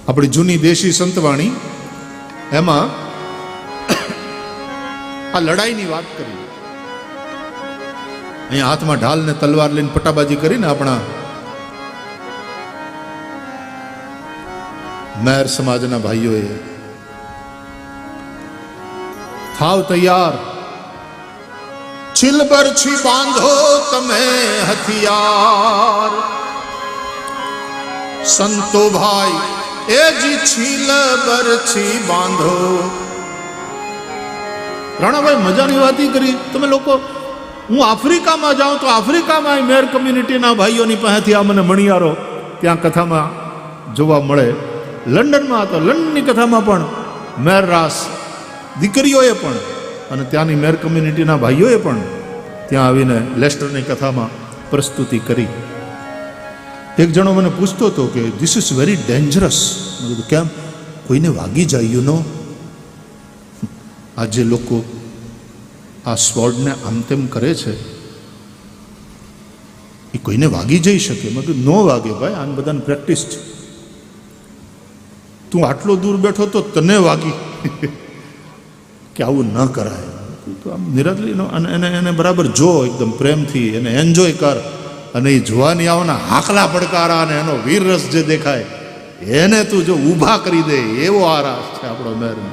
આપણી જૂની દેશી સંતવાણી એમાં આ લડાઈની વાત કરી. અહીંયા હાથમાં ઢાલ ને તલવાર લઈને પટાબાજી કરીને આપણા મેર સમાજના ભાઈઓએ થાવ તૈયાર, છીલ બરછી બાંધો તમે હથિયાર, સંતો ભાઈ એ જી છીલ બરછી બાંધો. રાણાભાઈ મજાની વાત કરી તમે લોકો. હું આફ્રિકામાં જાઉં તો આફ્રિકામાં મેર કમ્યુનિટીના ભાઈઓની પાસેથી આ મને મણિયારો ત્યાં કથામાં જોવા મળે. લંડનમાં તો લંડનની કથામાં પણ મેર રાસ દીકરીઓએ પણ અને ત્યાંની મેર કમ્યુનિટીના ભાઈઓએ પણ ત્યાં આવીને લેસ્ટરની કથામાં પ્રસ્તુતિ કરી. એક જણો મને પૂછતો હતો કે ધીસ ઇઝ વેરી ડેન્જરસ. મેં કીધું કેમ? કોઈને વાગી જાય યુ નો. આજે લોકો આ સ્વોર્ડને આમ તેમ કરે છે એ કોઈને વાગી જઈ શકે. મેં કીધું નો વાગે ભાઈ, આને બધાને પ્રેક્ટિસ છે. તું આટલો દૂર બેઠો તો તને વાગી કે આવું ન કરાય. તો આમ નિરાદલીનો અને એને બરાબર જો, એકદમ પ્રેમથી એને એન્જોય કર. અને એ જોવાની આવવાના હાકલા પડકારા અને એનો વીર રસ જે દેખાય એને તું જો ઊભા કરી દે, એવો આ રાસ છે આપણો મેરનો.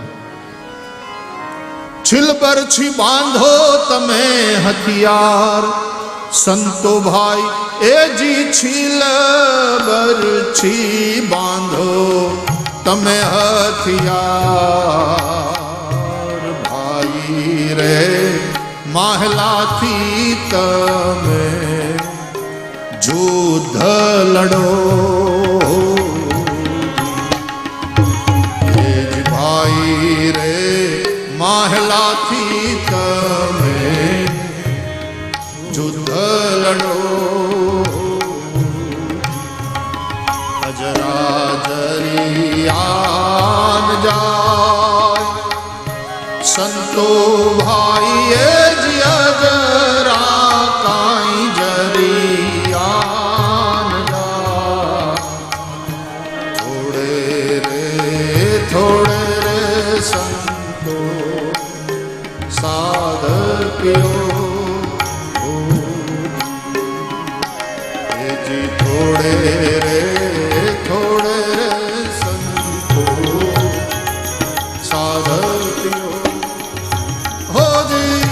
છીલ બરછી બાંધો તમે હથિયાર, સંતો ભાઈ એ જી છીલ બરછી બાંધો તમે હથિયાર. ભાઈ રે માહલાથી તમે યુદ્ધ લડો, ભાઈ રે માહલાથી તમે યુદ્ધ લડો. અજરાજરિયાન જાય સંતો ભાઈ એ જ અજરા કાંઈ જરિયાન જાય. થોડે રે સંતો સાધક્યો જી. થોડે રે સંતો સાધક્યો હો જી.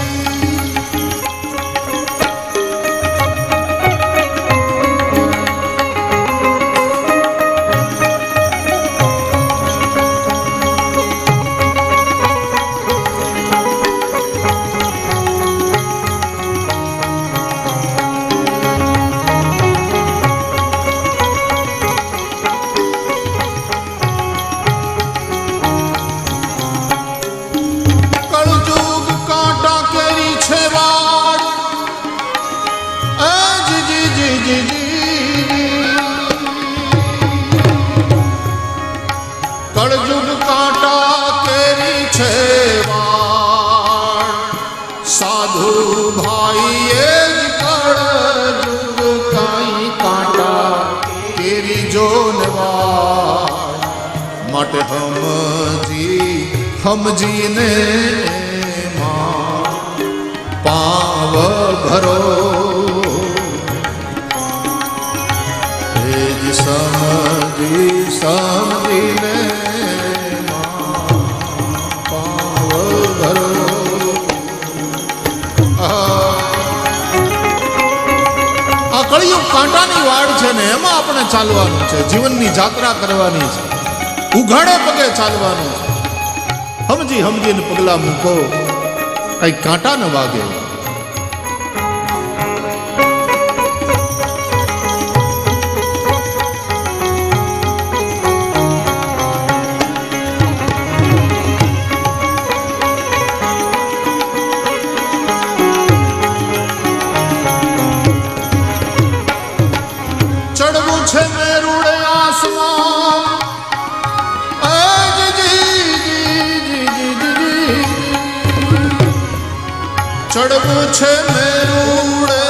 કળજુગ કાંટા કેરી છે વાળ, સાધુ ભાઈ એ જ કળજુગ કાંઈ કાંટા કેરી જોને વાળ. માટે સમજીને પાવ ભરો, એ જ સમજીને પાવ ભરો. આ કળિયુગ કાંટાની વાડ છે ને એમાં આપણે ચાલવાનું છે, જીવનની જાત્રા કરવાની છે, ઉઘાડે પગે ચાલવાનું છે. સમજીને પગલા મૂકો, કઈ કાંટા ન વાગે. ચડવું છે મેરુડે આસમાન, ચડવું છે મેરુડે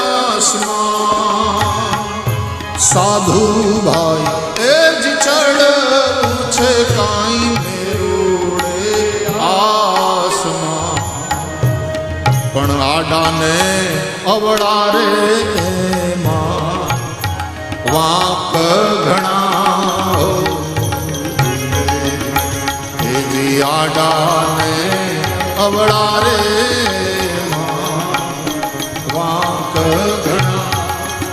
આસમાન, સાધુ ભાઈ એ જ ચડવું આડાને અવળા રે એમાં વાંક ઘણા એજી આડાને અવળા રે વાંક ઘણા.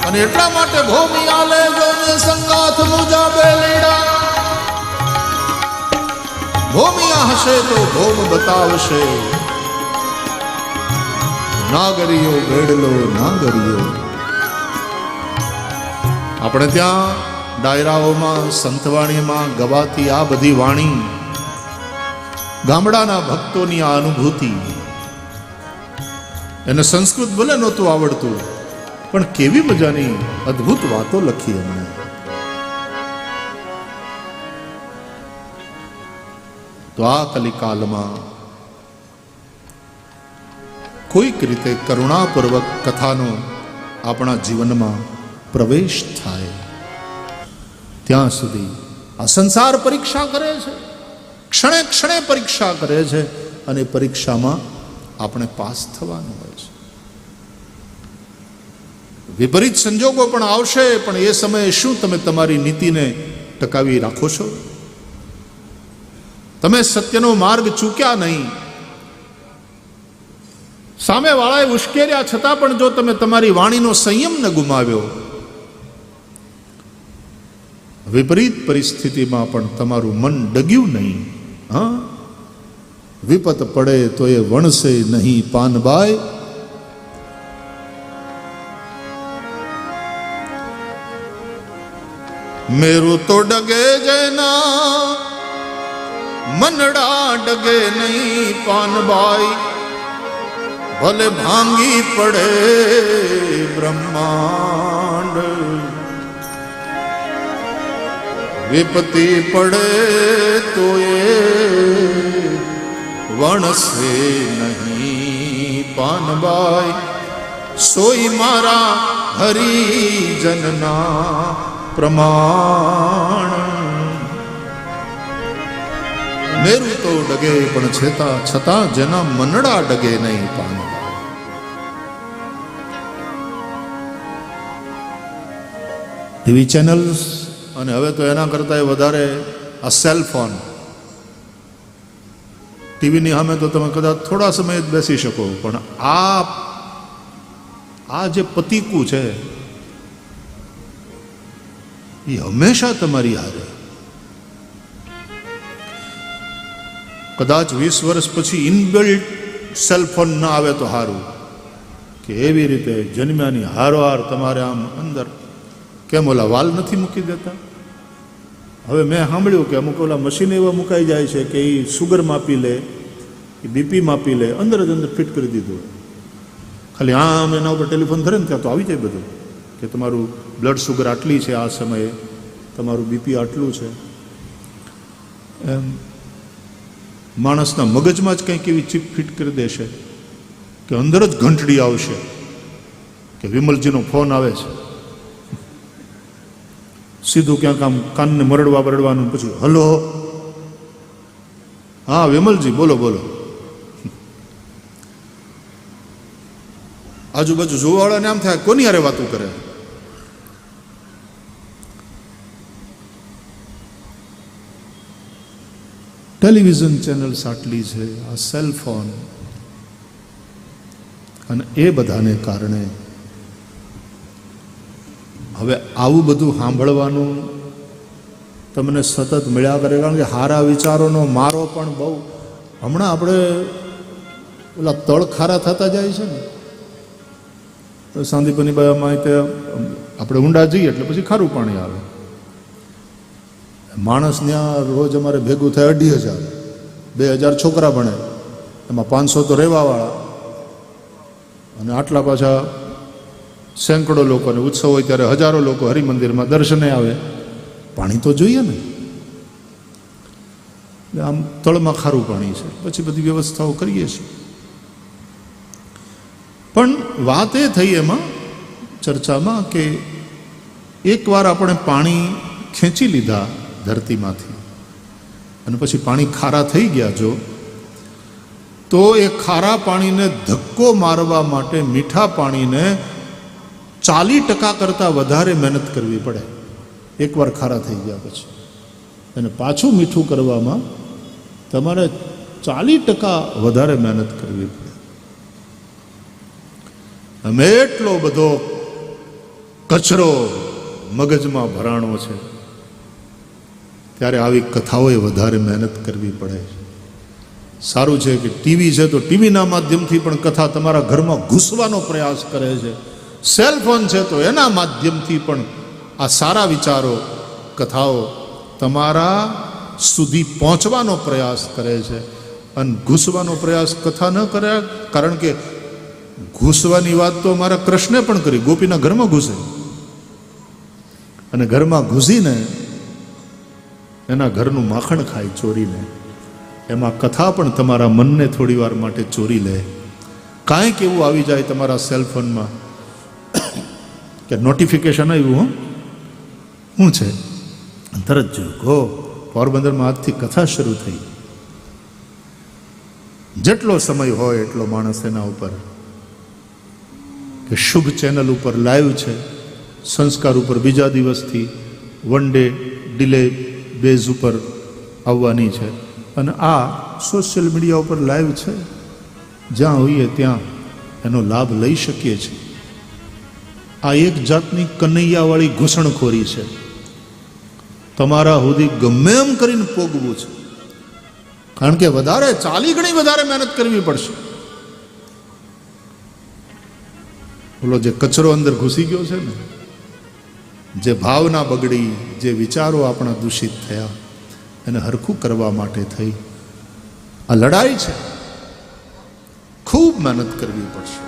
અને એટલા માટે ભૂમિ આલે જોને સંગાથ મુજા બેલીડા. ભૂમિયા હશે તો ભોમ બતાવશે, નાગરીઓ બેડલો નાગરીઓ. આપણે ત્યાં ડાયરાઓમાં સંતવાણીમાં ગવાતી આ બધી વાણી ગામડાના ભક્તોની આ અનુભૂતિ. એને સંસ્કૃત ભલે નહોતું આવડતું, પણ કેવી મજાની અદ્ભુત વાતો લખી એમણે. તો આ કલિકાલમાં કોઈક રીતે કરુણાપૂર્વક કથાનો આપણા જીવનમાં પ્રવેશ થાય ત્યાં સુધી આ સંસાર પરીક્ષા કરે છે, ક્ષણે ક્ષણે પરીક્ષા કરે છે, અને પરીક્ષામાં આપણે પાસ થવાનું હોય છે. વિપરીત સંજોગો પણ આવશે, પણ એ સમયે શું તમે તમારી નીતિને ટકાવી રાખો છો? તમે સત્યનો માર્ગ ચૂક્યા નહીં. સામેવાળાએ ઉશ્કેર્યા છતાં પણ જો તમે તમારી વાણીનો સંયમ ન ગુમાવ્યો, વિપરીત પરિસ્થિતિમાં પણ તમારું મન ડગ્યું નહીં. હા, વિપત પડે તો એ વણસે નહીં પાનબાઈ. મેરું તો ડગે જેના મનડા ડગે નહીં પાનબાઈ. ભલે ભાંગી પડે બ્રહ્માંડ, વિપત્તિ પડે તો એ વણસે નહીં પાનબાઈ. સોઈ મારા હરિજનના પ્રમાણ. મેરું તો ડગે પણ છતાં જેના મનડા ડગે નહીં પાન. ટીવી ચેનલ્સ અને હવે તો એના કરતા વધારે આ સેલ ફોન. ટીવીની સામે તો તમે કદાચ થોડા સમય જ બેસી શકો, પણ આ જે પતીકું છે એ હંમેશા તમારી હારે. કદાચ 20 વર્ષ પછી ઇનબિલ્ટ સેલફોન ના આવે તો સારું, કે એવી રીતે જન્મ્યાની હારોહાર તમારે આમ અંદર કેમ ઓલા વાલ નથી મૂકી દેતા. હવે મેં સાંભળ્યું કે અમુક ઓલા મશીન એવા મુકાઈ જાય છે કે એ સુગર માપી લે, એ બીપી માપી લે, અંદર જ અંદર ફિટ કરી દીધું. ખાલી આમ એના ઉપર ટેલિફોન ધરે ને ત્યાં તો આવી જાય બધું, કે તમારું બ્લડ સુગર આટલી છે આ સમયે, તમારું બીપી આટલું છે. એમ માણસના મગજમાં જ કંઈક એવી ચીપ ફિટ કરી દેશે કે અંદર જ ઘંટડી આવશે કે વિમલજીનો ફોન આવે છે. સીધું ક્યાંક આમ કાનને મરડવાનું, પછી હલો, હા વિમલજી બોલો બોલો. આજુબાજુ જોવાવાળાને આમ થાય કોની હારે વાતું કરે. ટેલિવિઝન ચેનલ્સ આટલી છે, આ સેલ ફોન, અને એ બધાને કારણે હવે આવું બધું સાંભળવાનું તમને સતત મળ્યા કરે. કારણ કે સારા વિચારોનો મારો પણ બહુ, હમણાં આપણે ઓલા તળ ખારા થતા જાય છે ને, તો સાંદીપની બાજુમાં આપણે ઊંડા જઈએ એટલે પછી ખારું પાણી આવે. માણસ ત્યાં રોજ અમારે ભેગું થાય 2,500, 2,000 છોકરા ભણે, એમાં 500 તો રહેવાવાળા, અને આટલા પાછા સેંકડો લોકોને ઉત્સવ હોય ત્યારે હજારો લોકો હરિમંદિરમાં દર્શને આવે. પાણી તો જોઈએ ને. આમ તળમાં ખારું પાણી છે, પછી બધી વ્યવસ્થાઓ કરીએ છીએ. પણ વાત એ થઈ એમાં ચર્ચામાં કે એકવાર આપણે પાણી ખેંચી લીધા ધરતીમાંથી અને પછી પાણી ખારા થઈ ગયા જો, તો એ ખારા પાણીને ધક્કો મારવા માટે મીઠા પાણીને 40% કરતાં વધારે મહેનત કરવી પડે. એકવાર ખારા થઈ ગયા પછી અને પાછું મીઠું કરવામાં તમારે 40% વધારે મહેનત કરવી પડે. અમે એટલો બધો કચરો મગજમાં ભરાણો છે, ત્યારે આવી કથાઓએ વધારે મહેનત કરવી પડે. સારું છે કે ટીવી છે તો ટીવીના માધ્યમથી પણ કથા તમારા ઘરમાં ઘૂસવાનો પ્રયાસ કરે છે. સેલફોન છે તો એના માધ્યમથી પણ આ સારા વિચારો, કથાઓ તમારા સુધી પહોંચવાનો પ્રયાસ કરે છે. અને ઘૂસવાનો પ્રયાસ કથા ન કર્યા, કારણ કે ઘૂસવાની વાત તો અમારા કૃષ્ણે પણ કરી. ગોપીના ઘરમાં ઘૂસે અને ઘરમાં ઘૂસીને એના ઘરનું માખણ ખાય ચોરીને. એમાં કથા પણ તમારા મનને થોડી વાર માટે ચોરી લે. કાંઈક એવું આવી જાય તમારા સેલફોનમાં કે નોટિફિકેશન આવ્યું, શું છે, તરત જોયું ગો પોરબંદરમાં આજથી કથા શરૂ થઈ. જેટલો સમય હોય એટલો માણસ એના ઉપર કે શુભ ચેનલ ઉપર લાઈવ છે, સંસ્કાર ઉપર બીજા દિવસથી વન ડે ડિલે બેઝ ઉપર આવવાની છે. અને આ સોશિયલ મીડિયા ઉપર લાઈવ છે, જ્યાં હોઈએ ત્યાં એનો લાભ લઈ શકીએ છીએ. આ એક જાતની કનૈયાવાળી ઘૂસણખોરી છે. તમારા સુધી ગમે એમ કરીને પોગવું છે, કારણ કે વધારે 40 ગણી વધારે મહેનત કરવી પડશે. બોલો, જે કચરો અંદર ઘૂસી ગયો છે ને, જે ભાવના બગડી, જે વિચારો આપણા દૂષિત થયા, એને હરખું કરવા માટે થઈ આ લડાઈ છે. ખૂબ મહેનત કરવી પડશે.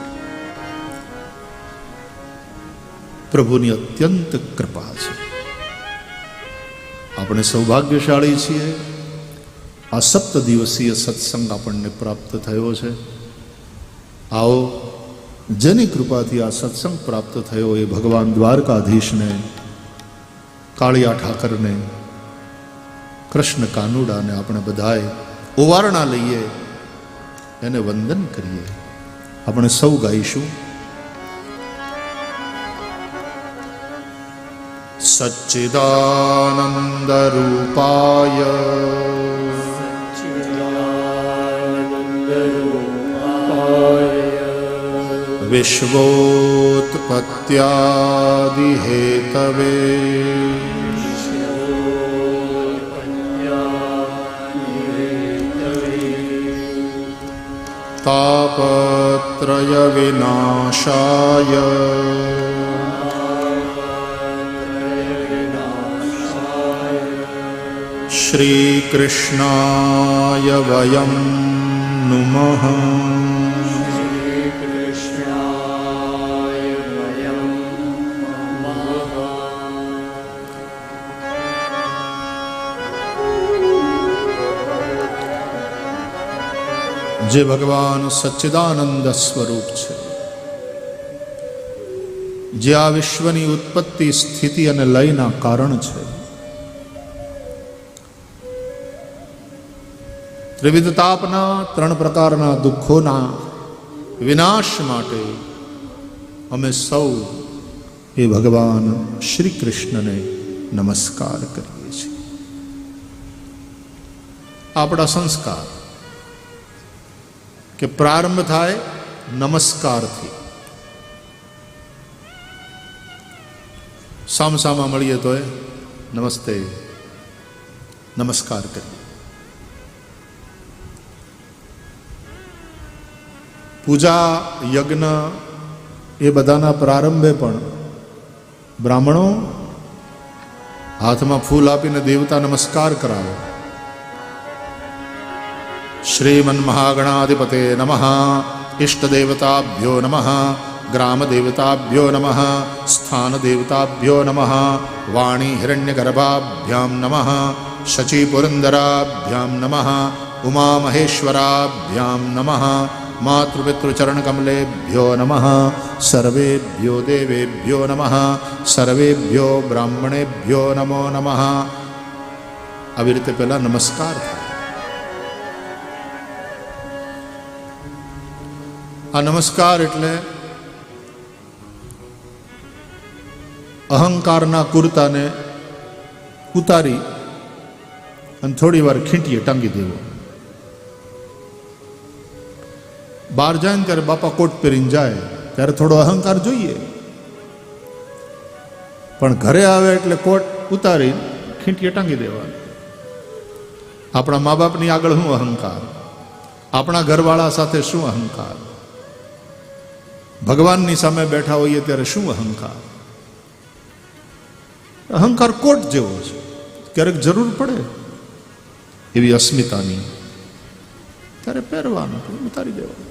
પ્રભુની અત્યંત કૃપા છે. આપણે સૌભાગ્યશાળી છીએ. આ 7 દિવસીય સત્સંગ આપણને પ્રાપ્ત થયો છે. આવો, જેની કૃપાથી આ સત્સંગ પ્રાપ્ત થયો એ ભગવાન દ્વારકાધીશને, કાળિયા ઠાકરને, કૃષ્ણ કાનુડાને આપણે બધાએ ઓવારણા લઈએ, એને વંદન કરીએ. આપણે સૌ ગાઈશું સચ્ચિદાનંદ રૂપાય વિશ્વોત્પત્યાદિ હેતવે તાપત્રય વિનાશાય શ્રી કૃષ્ણાય વયમ નુમઃ. જે ભગવાન સચ્ચિદાનંદ સ્વરૂપ છે, જે આ વિશ્વની ઉત્પત્તિ, સ્થિતિ અને લયના કારણ છે, ત્રિવિધ તાપના, 3 પ્રકારના દુઃખોના વિનાશ માટે અમે સૌ એ ભગવાન શ્રી કૃષ્ણને નમસ્કાર કરીએ છીએ. આપણા સંસ્કાર કે પ્રારંભ થાય નમસ્કારથી. સામસામા મળીએ તો નમસ્તે, નમસ્કાર કરીએ. પૂજા, યજ્ઞ એ બધાના પ્રારંભે પણ બ્રાહ્મણો હાથમાં ફૂલ આપીને દેવતા નમસ્કાર કરાવે. શ્રીમન મહાગણાધિપતે નમઃ, ઇષ્ટદેવતાભ્યો નમઃ, ગ્રામ દેવતાભ્યો નમઃ, સ્થાન દેવતાભ્યો નમઃ, વાણી હિરણ્યગર્ભાભ્યામ નમઃ, શચી પુરંદરાભ્યામ નમઃ, ઉમા મહેશ્વરાભ્યામ નમઃ, માતૃપિતૃચરણકમલેભ્યો નમઃ, સર્વેભ્યો દેવેભ્યો નમઃ, સર્વેભ્યો બ્રાહ્મણેભ્યો નમો નમઃ. આવી રીતે પહેલા નમસ્કાર થાય. આ નમસ્કાર એટલે અહંકારના કુર્તાને ઉતારી અને થોડી વાર ખીંટીએ ટાંગી દેવો. બહાર જાય ને ત્યારે બાપા કોટ પહેરીને જાય ત્યારે થોડો અહંકાર જોઈએ, પણ ઘરે આવે એટલે કોટ ઉતારી ખીંટીએ ટાંગી દેવા. આપણા મા બાપની આગળ શું અહંકાર, આપણા ઘરવાળા સાથે શું અહંકાર, ભગવાનની સામે બેઠા હોઈએ ત્યારે શું અહંકાર. અહંકાર કોટ જેવો છે, ક્યારેક જરૂર પડે એવી અસ્મિતાની ત્યારે પહેરવાનું, ઉતારી દેવાનું.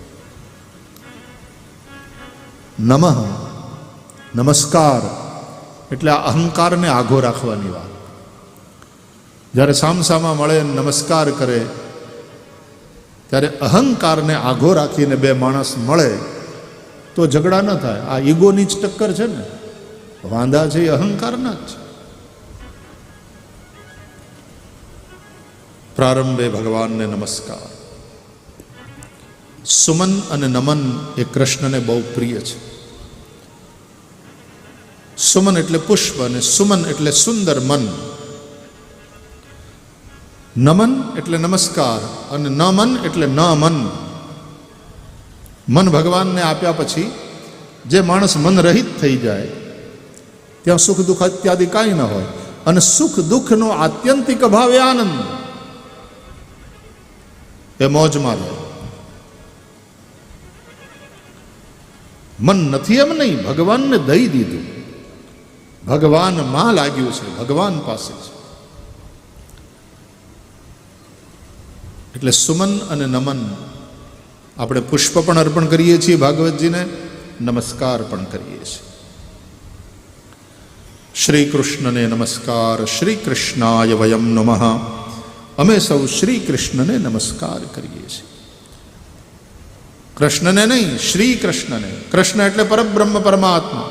નમઃ નમસ્કાર એટલે આ અહંકારને આઘો રાખવાની વાત. જ્યારે સામસામા મળે નમસ્કાર કરે ત્યારે અહંકારને આઘો રાખીને બે માણસ મળે તો ઝઘડા ન થાય. આ ઈગોની જ ટક્કર છે ને, વાંધા છે એ અહંકારના જ છે. પ્રારંભે ભગવાનને નમસ્કાર. સુમન અને નમન એ કૃષ્ણને બહુ પ્રિય છે. સુમન એટલે પુષ્પ અને સુમન એટલે સુંદર મન. નમન એટલે નમસ્કાર અને નમન એટલે ન મન. મન ભગવાનને આપ્યા પછી જે માણસ મન રહિત થઈ જાય ત્યાં સુખ દુઃખ ઇત્યાદિ કાંઈ ન હોય, અને સુખ દુઃખનો આત્યંતિક અભાવ એ આનંદ, એ મોજમાં રહે. મન નથી એમ નહીં, ભગવાનને દઈ દીધું, ભગવાનમાં લાગ્યું છે, ભગવાન પાસે છે. એટલે સુમન અને નમન. આપણે પુષ્પ પણ અર્પણ કરીએ છીએ ભાગવતજીને, નમસ્કાર પણ કરીએ છીએ. શ્રી કૃષ્ણને નમસ્કાર. શ્રી કૃષ્ણાય વયમ નમઃ. અમે સૌ શ્રી કૃષ્ણને નમસ્કાર કરીએ છીએ. કૃષ્ણને નહીં, શ્રી કૃષ્ણને. કૃષ્ણ એટલે પરબ્રહ્મ પરમાત્મા,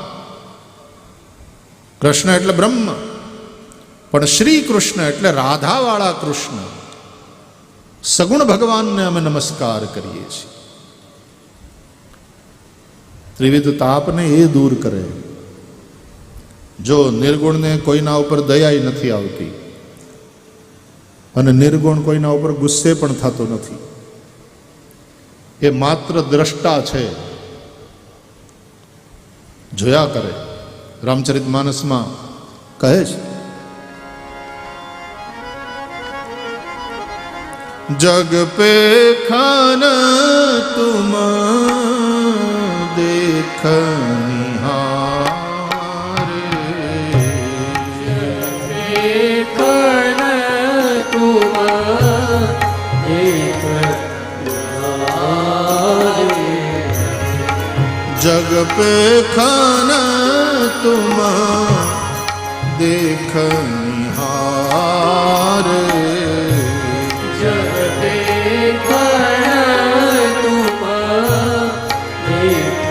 કૃષ્ણ એટલે બ્રહ્મ, પણ શ્રી કૃષ્ણ એટલે રાધાવાળા કૃષ્ણ, સગુણ ભગવાનને અમે નમસ્કાર કરીએ છીએ. ત્રિવિધ તાપને એ દૂર કરે. જો નિર્ગુણને કોઈના ઉપર દયા નથી આવતી અને નિર્ગુણ કોઈના ઉપર ગુસ્સે પણ થતો નથી, એ માત્ર દ્રષ્ટા છે, જોયા કરે. રામચરિતમાનસમાં કહે છે, જગ પે ખાન તુમ દેખ નિહારે, ખાન તુમ દેખ નિહારે, जग पे खाना तुम देख निहारे, जग पे खाना तुम देख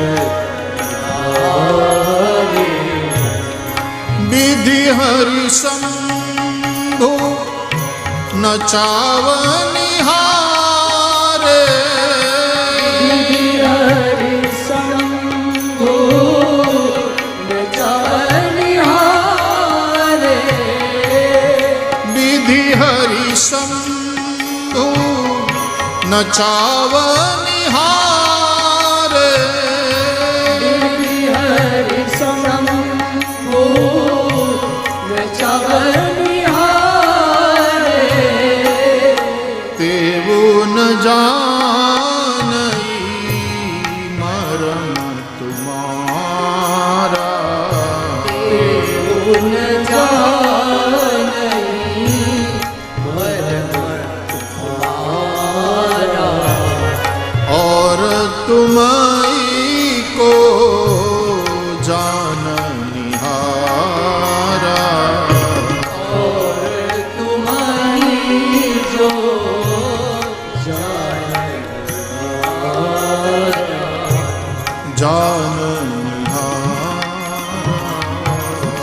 निहारे, विधि हरि शंभु नचाव निहारे, विधि हरि शंभु नचाव निहारे, विधि हरि शंभु नचाव निहारे, विधि हरि शंभु नचाव निहारे, तेवो न जानई मरम तुम्हारा, तेवो न जानई मरम तुम्हारा, और तुम्हारी को जान निहारा, और तुम्हारी जो जानहारा, जान निहारा,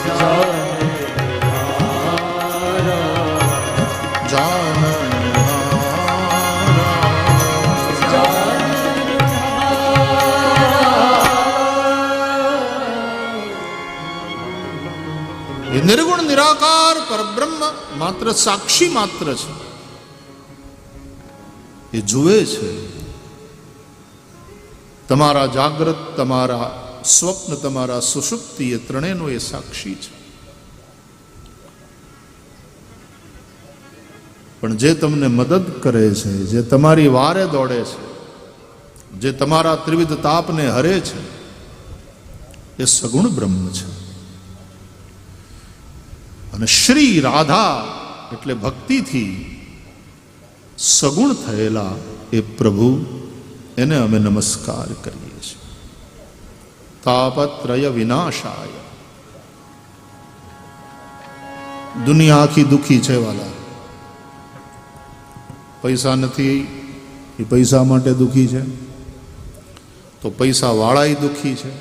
जानहारा, जान निहारा, जानहारा, એ નિર્ગુણ નિરાકાર પરબ્રહ્મ માત્ર સાક્ષી માત્ર છે, એ જુએ છે. તમારા જાગ્રત, તમારા સ્વપ્ન, તમારા સુષુપ્તિ, એ ત્રણેયનો એ સાક્ષી છે. પણ જે તમને મદદ કરે છે, જે તમારી વારે દોડે છે, જે તમારા ત્રિવિધ તાપને હરે છે, એ સગુણ બ્રહ્મ છે. અને શ્રી રાધા એટલે ભક્તિથી સગુણ થયેલા એ પ્રભુ, એને અમે નમસ્કાર કરીએ છીએ. તાપત્રય વિનાશાય. દુનિયા આખી દુઃખી છે વાલા. પૈસા નથી એ પૈસા માટે દુઃખી છે, તો પૈસા વાળાય દુઃખી છે.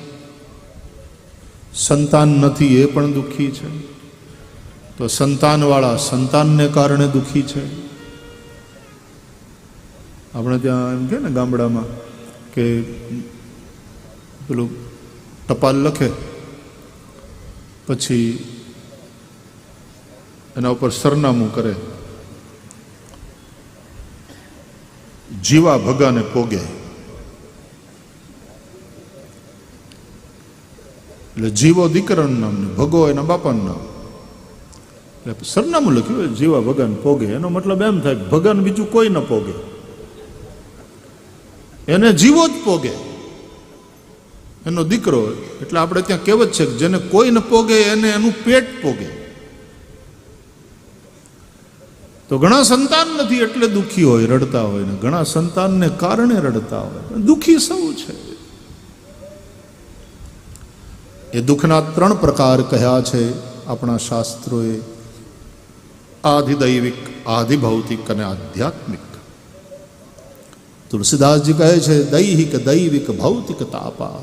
સંતાન નથી એ પણ દુઃખી છે, તો સંતાનવાળા સંતાનને કારણે દુઃખી છે. આપણે ત્યાં એમ કે ને ગામડામાં કે પેલું ટપાલ લખે પછી એના ઉપર સરનામું કરે, જીવા ભગાને પોગે. એટલે જીવો દીકરાનું નામ ને ભગો એના બાપાનું નામ. એટલે સરનામું લખ્યું જીવા ભગવાન પોગે. એનો મતલબ એમ થાય ભગવાન બીજું કોઈ ન પોગે, એને જીવો જ પોગે, એનો દીકરો. એટલે આપણે ત્યાં કહેવત છે કે જેને કોઈ ન પોગે એને એનું પેટ પોગે. તો ઘણા સંતાન નથી એટલે દુઃખી હોય, રડતા હોય, ને ઘણા સંતાનને કારણે રડતા હોય. દુઃખી સૌ છે. એ દુઃખના 3 પ્રકાર કહ્યા છે આપણા શાસ્ત્રોએ: આધિદૈવિક, આધિભૌતિક અને આધ્યાત્મિક. તુલસીદાસજી કહે છે દૈહિક, દૈવિક, ભૌતિક તાપા,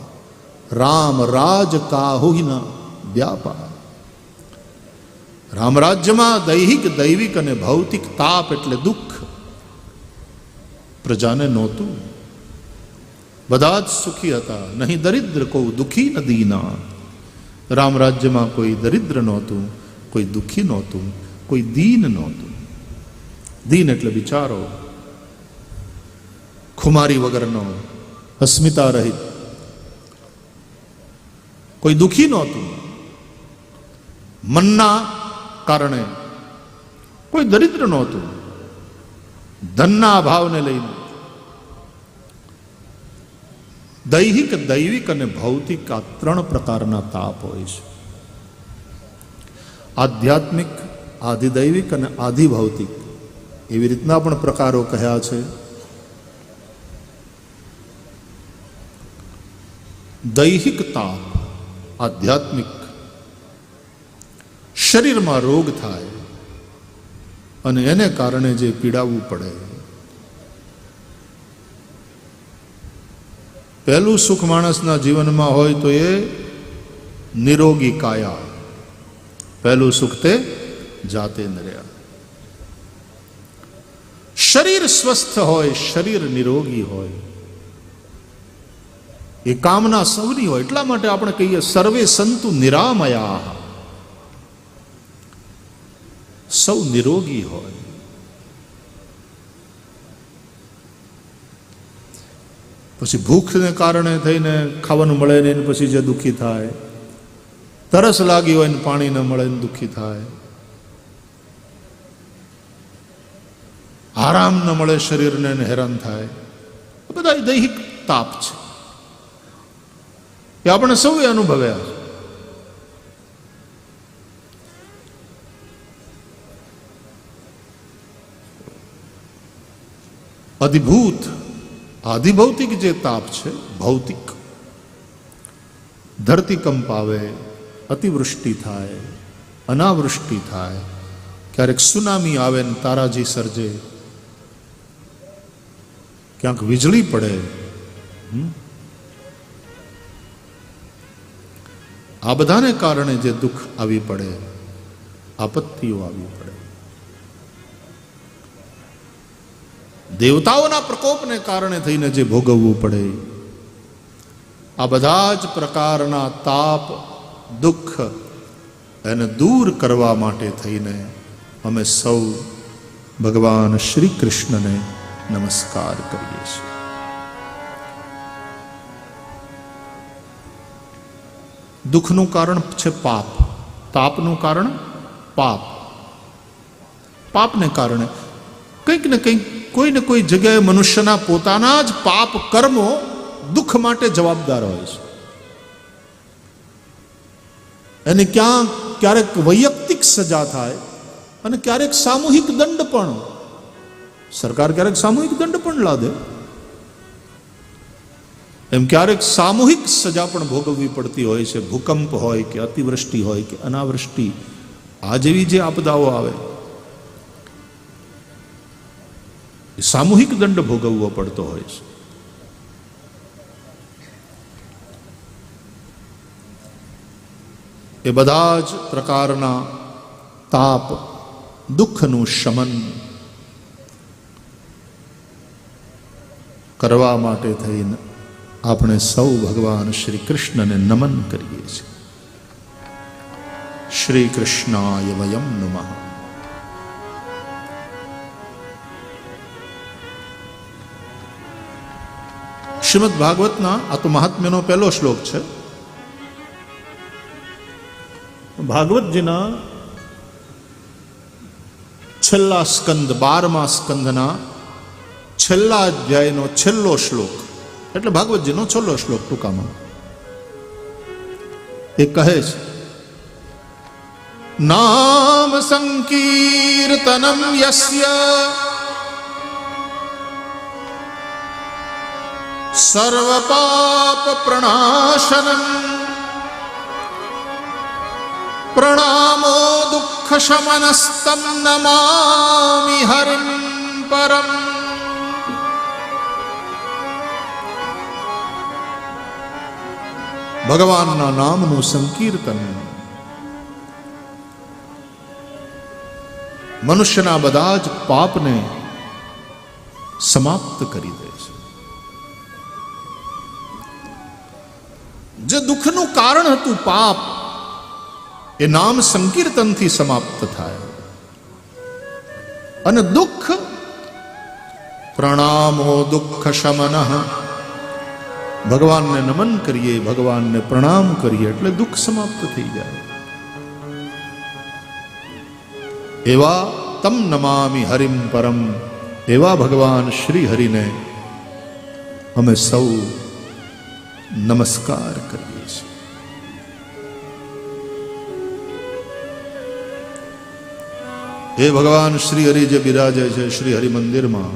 રામ રાજ કાહુહિ ન વ્યાપા. રામ રાજ્યમાં દૈહિક, દૈવિક અને ભૌતિક તાપ એટલે દુઃખ પ્રજાને નહોતું. બધા જ સુખી હતા. નહીં દરિદ્ર કો દુઃખી ન દીના. રામ રાજ્યમાં કોઈ દરિદ્ર નહોતું, કોઈ દુઃખી નહોતું, કોઈ દીન નહોતું. દીન એટલે બિચારો, ખુમારી વગરનો, અસ્મિતા રહિત. કોઈ દુઃખી નહોતું. મનના કારણે કોઈ દરિદ્ર નહોતું. ધનના અભાવને લઈને દૈહિક, દૈવિક અને ભૌતિક આ 3 પ્રકારના તાપ હોય છે. આધ્યાત્મિક, આધિદૈવિક અને આધિભૌતિક એવી રીતના પણ પ્રકારો કહ્યા છે. દૈહિક તાપ, આધ્યાત્મિક, શરીરમાં રોગ થાય અને એને કારણે જે પીડાવવું પડે. પહેલું સુખ માણસના જીવનમાં હોય તો એ નિરોગી કાયા. પહેલું સુખ તે જાતે ન રહ્યા. શરીર સ્વસ્થ હોય, શરીર નિરોગી હોય, એ કામના સૌની હોય. એટલા માટે આપણે કહીએ સર્વે સંતુ નિરામયા, સૌ નિરોગી હોય. પછી ભૂખને કારણે થઈને ખાવાનું મળે નહીં, પછી જે દુઃખી થાય, તરસ લાગી હોય ને પાણી ન મળે ને દુઃખી થાય, આરામ ન મળે શરીરને હેરાન થાય. બધા દૈહિક તાપ છે, એ આપણે સૌએ અનુભવ્યા છે. અધિભૂત, આધિભૌતિક જે તાપ છે, ભૌતિક, ધરતીકંપ આવે, અતિવૃષ્ટિ થાય, અનાવૃષ્ટિ થાય, ક્યારેક સુનામી આવે ને તારાજી સર્જે, ક્યાંક વીજળી પડે, આ બધાને કારણે જે દુઃખ આવી પડે, આપત્તિઓ આવી પડે, દેવતાઓના પ્રકોપને કારણે થઈને જે ભોગવવું પડે, આ બધા જ પ્રકારના તાપ, દુઃખ એને દૂર કરવા માટે થઈને અમે સૌ ભગવાન શ્રી કૃષ્ણને નમસ્કાર કરીએ છીએ. દુઃખનું કારણ છે પાપ, તાપનું કારણ પાપ. પાપને કારણે કંઈક ને કંઈક કોઈ ને કોઈ જગ્યાએ મનુષ્યના પોતાના જ પાપ કર્મો દુઃખ માટે જવાબદાર હોય છે. એને ક્યારેક વૈયક્તિક સજા થાય અને ક્યારેક સામૂહિક દંડ પણ. સરકાર ક્યારેક સામૂહિક દંડ પણ લાદે, એમ ક્યારેક સામૂહિક સજા પણ ભોગવવી પડતી હોય છે. ભૂકંપ હોય કે અતિવૃષ્ટિ હોય કે અનાવૃષ્ટિ, આ જેવી જે આપદાઓ આવે એ સામૂહિક દંડ ભોગવવો પડતો હોય છે. એ બધા જ પ્રકારના તાપ, દુઃખનું શમન કરવા માટે થઈને આપણે સૌ ભગવાન શ્રી કૃષ્ણને નમન કરીએ છીએ. શ્રી કૃષ્ણાય વયમ નમઃ. શ્રીમદ ભાગવતના આ તો મહાત્મ્યનો પહેલો શ્લોક છે. ભાગવતજીના છેલ્લા સ્કંદ 12મા સ્કંદના છેલ્લા અધ્યાયનો છેલ્લો શ્લોક, એટલે ભાગવતજીનો છેલ્લો શ્લોક ટૂંકામાં એ કહે છે, નામ સંકીર્તનમ યસ્ય સર્વ પાપ પ્રણાશનમ પ્રણામો દુઃખ શમનસ્તમ નમામિ હરિમ પરમ. ભગવાનના નામનું સંકીર્તન મનુષ્યના બધા જ પાપને સમાપ્ત કરી દે છે. જે દુઃખનું કારણ હતું પાપ, એ નામ સંકીર્તનથી સમાપ્ત થાય. અને દુઃખ પ્રણામો દુઃખ શમનઃ, ભગવાનને નમન કરીએ, ભગવાનને પ્રણામ કરીએ એટલે દુઃખ સમાપ્ત થઈ જાય. એવા તમ નમામિ હરિમ પરમ, એવા ભગવાન શ્રી હરિને અમે સૌ નમસ્કાર કરીએ છીએ. એ ભગવાન શ્રી હરિ જે બિરાજે છે શ્રી હરિ મંદિરમાં,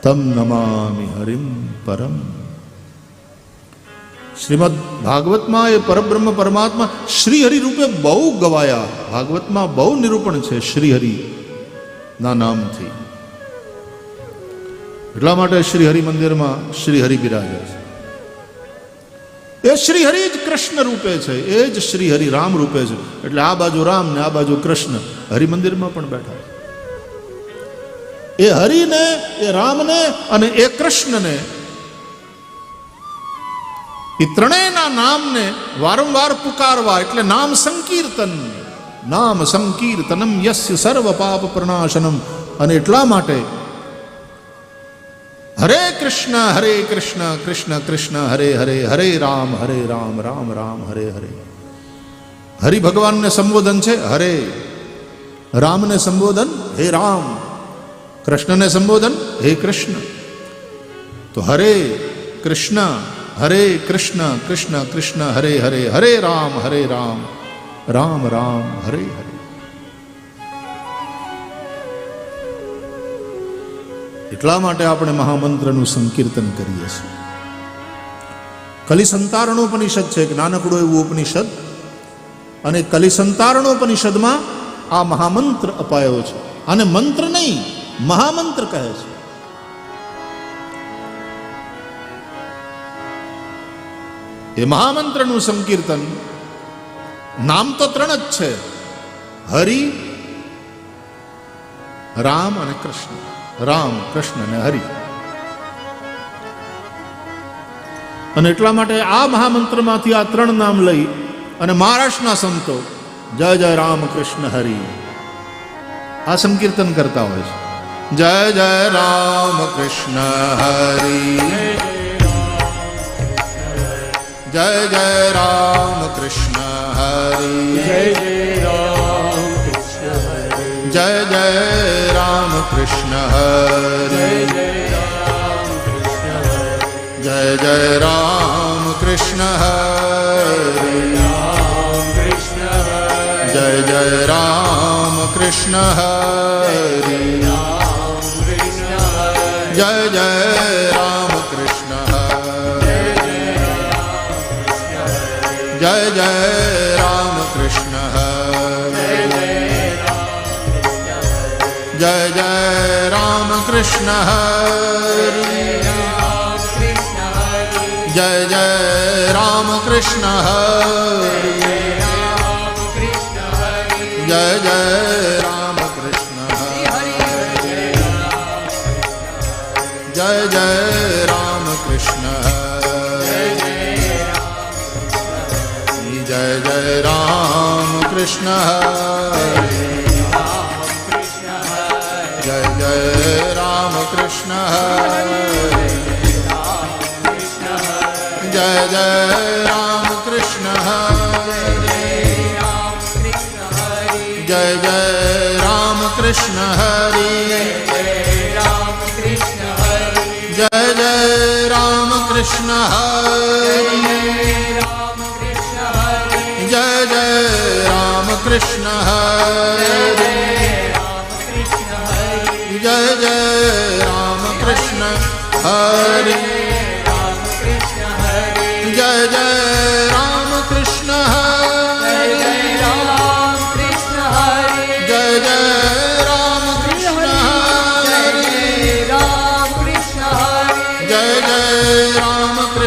તમ નમામિ હરિમ પરમ. શ્રીમદ ભાગવતમાં એ પરબ્રહ્મ પરમાત્મા શ્રી હરિ રૂપે બહુ ગવાયા. ભાગવતમાં બહુ નિરૂપણ છે શ્રી હરિ ના નામથી. એટલા માટે શ્રી હરિ મંદિરમાં શ્રી હરિ બિરાજે છે. એ શ્રી હરિ જ કૃષ્ણ રૂપે છે, એ જ શ્રી હરિ રામ રૂપે છે. એટલે આ બાજુ રામ ને આ બાજુ કૃષ્ણ હરિ મંદિરમાં પણ બેઠા છે. એ હરિને, એ રામને અને એ કૃષ્ણને, એ ત્રણેયના નામને વારંવાર પુકારવા એટલે નામ સંકીર્તન. નામ સંકીર્તનમ યસ્ય સર્વ પાપ પ્રણાશનમ. અને એટલા માટે હરે કૃષ્ણ કૃષ્ણ કૃષ્ણ હરે હરે, હરે રામ રામ રામ હરે હરે. હરિ ભગવાનને સંબોધન છે હરે, રામને સંબોધન હે રામ, કૃષ્ણને સંબોધન હે કૃષ્ણ. તો હરે કૃષ્ણ કૃષ્ણ કૃષ્ણ હરે હરે, હરે રામ રામ રામ હરે હરે. એટલા માટે આપણે મહામંત્રનું સંકીર્તન કરીએ છીએ. કલિસંતારણોપનિષદ છે, એક નાનકડું એવું ઉપનિષદ, અને કલિસંતારણોપનિષદમાં આ મહામંત્ર અપાયો છે. અને મંત્ર નહીં, મહામંત્ર કહે છે. એ મહામંત્રનું સંકીર્તન, નામ તો ત્રણ જ છે, હરિ, રામ અને કૃષ્ણ. રામ, કૃષ્ણ અને હરિ. અને એટલા માટે આ મહામંત્રમાંથી આ ત્રણ નામ લઈ અને મહારાષ્ટ્રના સંતો જય જય રામ કૃષ્ણ હરિ. આ સંકીર્તન કરતા હોય છે. જય જય રામ કૃષ્ણ હરિ, જય જય રામ કૃષ્ણ હરિ, જય જય રામ કૃષ્ણ હરે, જય જય રામ કૃષ્ણ હરિ, જય જય રામ કૃષ્ણ હરે, જય જય રામ કૃષ્ણ હરિ, રામ કૃષ્ણ હરે, જય જય રામ કૃષ્ણ હરિ, જય જય રામ કૃષ્ણ હરિ, જય જય રામ કૃષ્ણ હરિ, જય જય રામ કૃષ્ણ હરિ, જય જય રામ કૃષ્ણ હરિ, જય જય રામ કૃષ્ણ હરિ, જય જય રામ કૃષ્ણ હરિ, જય જય રામ કૃષ્ણ હરિ, જય જય રામ કૃષ્ણ હરિ, જય જય રામ કૃષ્ણ હરિ, જય જય રામ કૃષ્ણ હરિ, જય જય રામ કૃષ્ણ હરિ, જય જય રામ કૃષ્ણ હરિ, જય જય રામ કૃષ્ણ હરિ, જય જય રામ કૃષ્ણ હરિ, જય જય રામ કૃષ્ણ હરિ, જય જય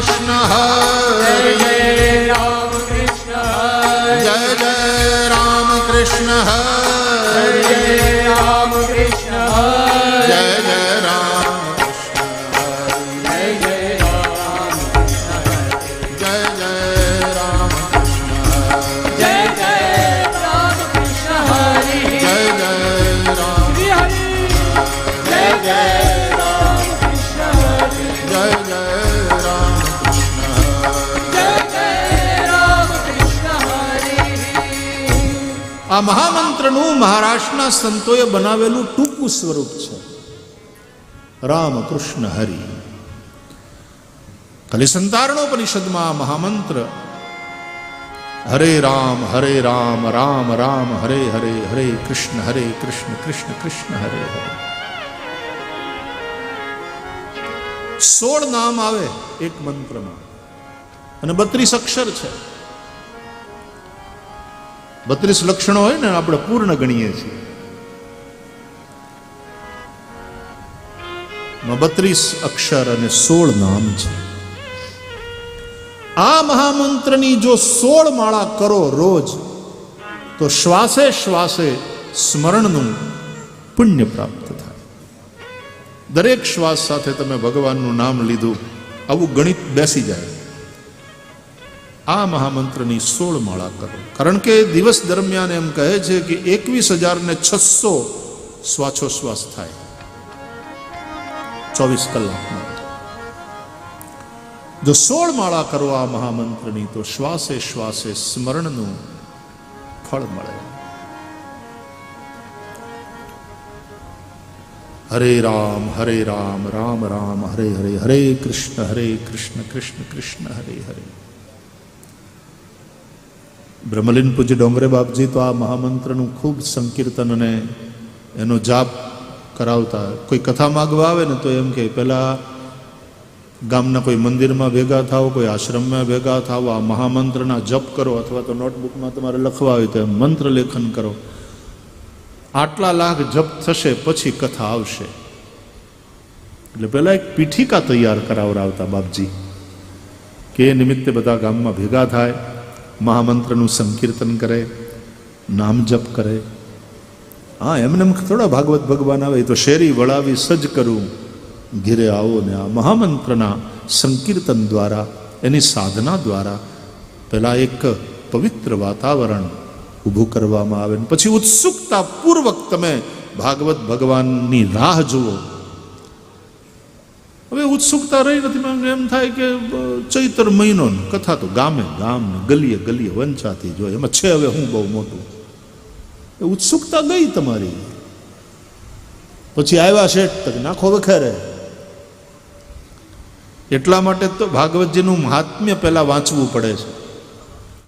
રામ કૃષ્ણ હરિ, જય જય રામ આ મહામંત્રનું મહારાષ્ટ્રના સંતોએ બનાવેલું ટૂંકું સ્વરૂપ છે. રામ કૃષ્ણ હરિ. કલિસંતારણોપનિષદમાં આ મહામંત્ર હરે રામ રામ રામ હરે હરે, હરે કૃષ્ણ કૃષ્ણ કૃષ્ણ હરે હરે. 16 નામ આવે એક મંત્રમાં અને 32 અક્ષર છે. 32 લક્ષણો હોય ને આપણે પૂર્ણ ગણીએ છીએ. 32 અક્ષર અને 16 નામ છે. આ મહામંત્રની જો 16 માળા કરો રોજ તો શ્વાસે શ્વાસે સ્મરણનું પુણ્ય પ્રાપ્ત થાય. દરેક શ્વાસ સાથે તમે ભગવાનનું નામ લીધું, આવું ગણિત બેસી જાય. આ મહામંત્રની 16 માળા કરો. કારણ કે દિવસ દરમિયાન એમ કહે છે કે 21,600 શ્વાસોશ્વાસ થાય 24 કલાકમાં. જો 16 માળા કરો આ મહામંત્રની તો શ્વાસે શ્વાસે સ્મરણનું ફળ મળે. હરે રામ રામ રામ હરે હરે, હરે કૃષ્ણ કૃષ્ણ કૃષ્ણ હરે હરે. બ્રહ્મલીન પૂજ્ય ડોંગરે બાપજી તો આ મહામંત્રનું ખૂબ સંકીર્તન અને એનો જાપ કરાવતા. કોઈ કથા માગવા આવે ને તો એમ કે પહેલા ગામના કોઈ મંદિરમાં ભેગા થાવ, કોઈ આશ્રમમાં ભેગા થાવ, આ મહામંત્રના જપ કરો, અથવા તો નોટબુકમાં તમારે લખવા હોય તો મંત્ર લેખન કરો. આટલા લાખ જપ થશે પછી કથા આવશે. એટલે પહેલા એક પીઠિકા તૈયાર કરાવરાવતા બાપજી કે એ નિમિત્તે બધા ગામમાં ભેગા થાય, મહામંત્રનું સંકીર્તન કરે, નામ જપ કરે. હા, એમને થોડા ભાગવત ભગવાન આવે તો શેરી વળાવી સજ કરું ઘેરે આવો ને. આ મહામંત્રના સંકીર્તન દ્વારા, એની સાધના દ્વારા પહેલાં એક પવિત્ર વાતાવરણ ઊભું કરવામાં આવે ને પછી ઉત્સુકતાપૂર્વક તમે ભાગવત ભગવાનની રાહ જુઓ. હવે ઉત્સુકતા રહી નથી. એમ થાય કે ચૈત્ર મહિનો ને કથા તો ગામે ગામ ને ગલીએ ગલીએ વંચાતી જોઈએ, એમાં છે હવે હું બહુ મોટું. ઉત્સુકતા ગઈ તમારી. પછી આવ્યા શેઠ તક નાખો વખેરે. એટલા માટે તો ભાગવતજીનું મહાત્મ્ય પહેલા વાંચવું પડે છે.